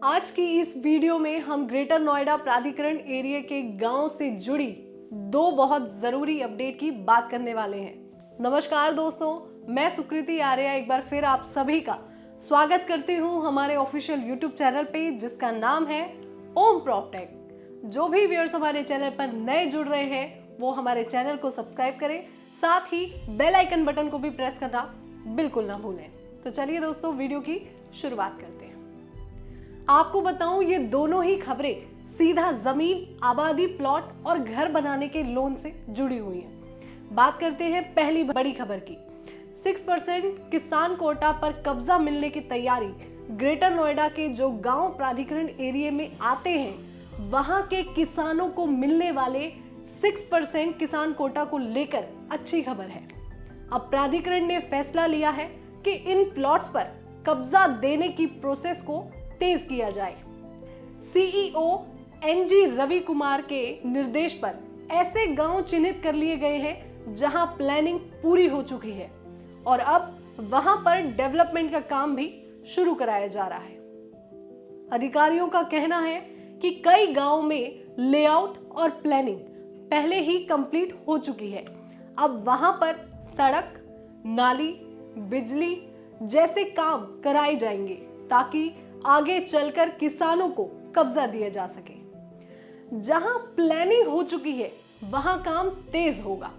आज की इस वीडियो में हम ग्रेटर नोएडा प्राधिकरण एरिया के गांव से जुड़ी दो बहुत जरूरी अपडेट की बात करने वाले हैं। नमस्कार दोस्तों, मैं सुकृति आर्या एक बार फिर आप सभी का स्वागत करती हूं हमारे ऑफिशियल यूट्यूब चैनल पे जिसका नाम है ओम प्रॉपटेक। जो भी व्यूअर्स हमारे चैनल पर नए जुड़ रहे हैं वो हमारे चैनल को सब्सक्राइब करें, साथ ही बेल आइकन बटन को भी प्रेस करना बिल्कुल ना भूलें। तो चलिए दोस्तों, वीडियो की शुरुआत करते हैं। आपको बताऊं, ये दोनों ही खबरें सीधा जमीन, आबादी, प्लॉट और घर बनाने के लोन से जुड़ी हुई हैं। बात करते हैं पहली बड़ी खबर की। 6% किसान कोटा पर कब्जा मिलने की तैयारी। ग्रेटर नोएडा के जो गांव प्राधिकरण एरिया में आते हैं वहां के किसानों को मिलने वाले 6% किसान कोटा को लेकर अच्छी खबर है। अब प्राधिकरण ने फैसला लिया है कि इन प्लॉट्स पर कब्जा देने की प्रोसेस को तेज किया जाए। सीईओ एनजी रवि कुमार के निर्देश पर ऐसे गांव चिन्हित कर लिए गए हैं जहां प्लानिंग पूरी हो चुकी है और अब वहां पर डेवलपमेंट का काम भी शुरू कराया जा रहा है। अधिकारियों का कहना है कि कई गांवों में लेआउट और प्लानिंग पहले ही कंप्लीट हो चुकी है। अब वहां पर सड़क, नाली, बिजली जैसे काम कराए जाएंगे ताकि आगे चलकर किसानों को कब्जा दिया जा सके। जहां प्लानिंग हो चुकी है वहां काम तेज होगा।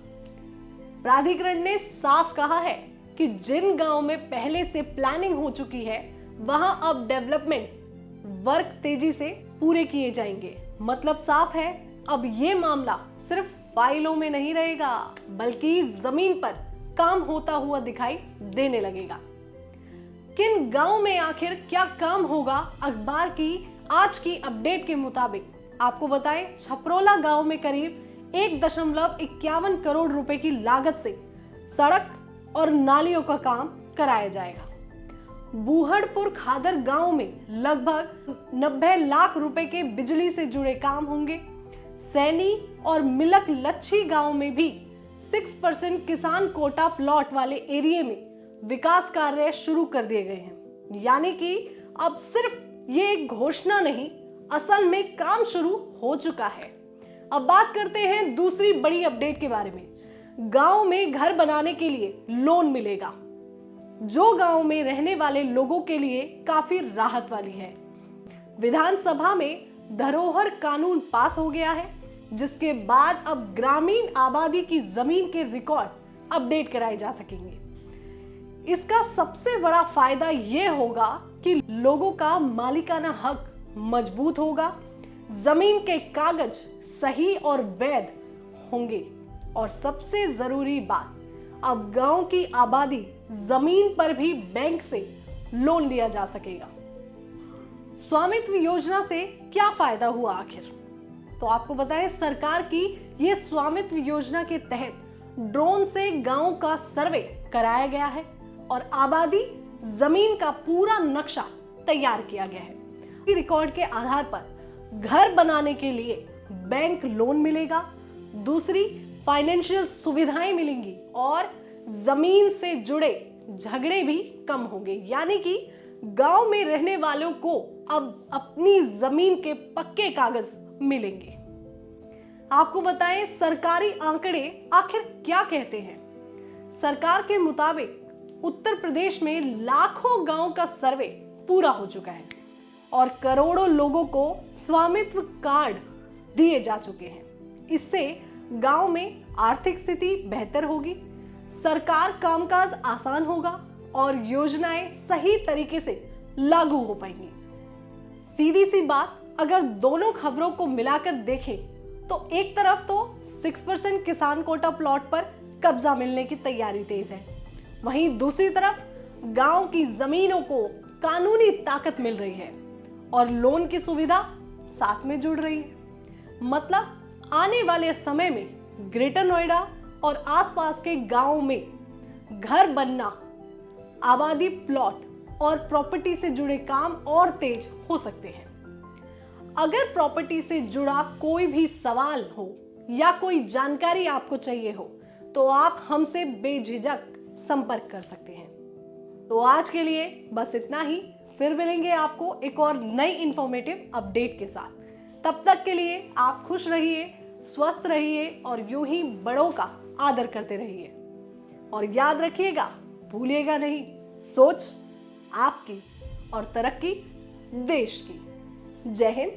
प्राधिकरण ने साफ कहा है कि जिन गांव में पहले से प्लानिंग हो चुकी है वहां अब डेवलपमेंट वर्क तेजी से पूरे किए जाएंगे। मतलब साफ है, अब ये मामला सिर्फ फाइलों में नहीं रहेगा बल्कि जमीन पर काम होता हुआ दिखाई देने लगेगा। किन गांव में आखिर क्या काम होगा, अखबार की आज की अपडेट के मुताबिक आपको बताएं, छपरोला गांव में करीब 1.51 करोड़ रुपए की लागत से सड़क और नालियों का काम कराया जाएगा। बूहड़पुर खादर गांव में लगभग 90 लाख रुपए के बिजली से जुड़े काम होंगे। सैनी और मिलक लच्छी गांव में भी 6% किसान कोटा प्लॉट वाले एरिया में विकास कार्य शुरू कर दिए गए हैं। यानी कि अब सिर्फ ये एक घोषणा नहीं, असल में काम शुरू हो चुका है। अब बात करते हैं दूसरी बड़ी अपडेट के बारे में। गांव में घर बनाने के लिए लोन मिलेगा, जो गांव में रहने वाले लोगों के लिए काफी राहत वाली है। विधानसभा में धरोहर कानून पास हो गया है, जिसके बाद अब ग्रामीण आबादी की जमीन के रिकॉर्ड अपडेट कराए जा सकेंगे। इसका सबसे बड़ा फायदा यह होगा कि लोगों का मालिकाना हक मजबूत होगा, जमीन के कागज सही और वैध होंगे और सबसे जरूरी बात, अब गांव की आबादी जमीन पर भी बैंक से लोन लिया जा सकेगा। स्वामित्व योजना से क्या फायदा हुआ आखिर? तो आपको बताएं, सरकार की यह स्वामित्व योजना के तहत ड्रोन से गांव का सर्वे कराया गया है और आबादी जमीन का पूरा नक्शा तैयार किया गया है। रिकॉर्ड के आधार पर घर बनाने के लिए बैंक लोन मिलेगा, दूसरी फाइनेंशियल सुविधाएं मिलेंगी और जमीन से जुड़े झगड़े भी कम होंगे। यानी कि गांव में रहने वालों को अब अपनी जमीन के पक्के कागज मिलेंगे। आपको बताएं, सरकारी आंकड़े आखिर क्या कहते हैं। सरकार के मुताबिक उत्तर प्रदेश में लाखों गांव का सर्वे पूरा हो चुका है और करोड़ों लोगों को स्वामित्व कार्ड दिए जा चुके हैं। इससे गांव में आर्थिक स्थिति बेहतर होगी, सरकार कामकाज आसान होगा और योजनाएं सही तरीके से लागू हो पाएंगी। सीधी सी बात, अगर दोनों खबरों को मिलाकर देखें तो एक तरफ तो 6% किसान कोटा प्लॉट पर कब्जा मिलने की तैयारी तेज है, वहीं दूसरी तरफ गांव की जमीनों को कानूनी ताकत मिल रही है और लोन की सुविधा साथ में जुड़ रही है। मतलब आने वाले समय में ग्रेटर नोएडा और आसपास के गांवों में घर बनना, आबादी, प्लॉट और प्रॉपर्टी से जुड़े काम और तेज हो सकते हैं। अगर प्रॉपर्टी से जुड़ा कोई भी सवाल हो या कोई जानकारी आपको चाहिए हो तो आप हमसे बेझिझक संपर्क कर सकते हैं। तो आज के लिए बस इतना ही। फिर मिलेंगे आपको एक और नई इंफॉर्मेटिव अपडेट के साथ। तब तक के लिए आप खुश रहिए, स्वस्थ रहिए और यूं ही बड़ों का आदर करते रहिए। और याद रखिएगा, भूलिएगा नहीं, सोच आपकी और तरक्की देश की। जय हिंद,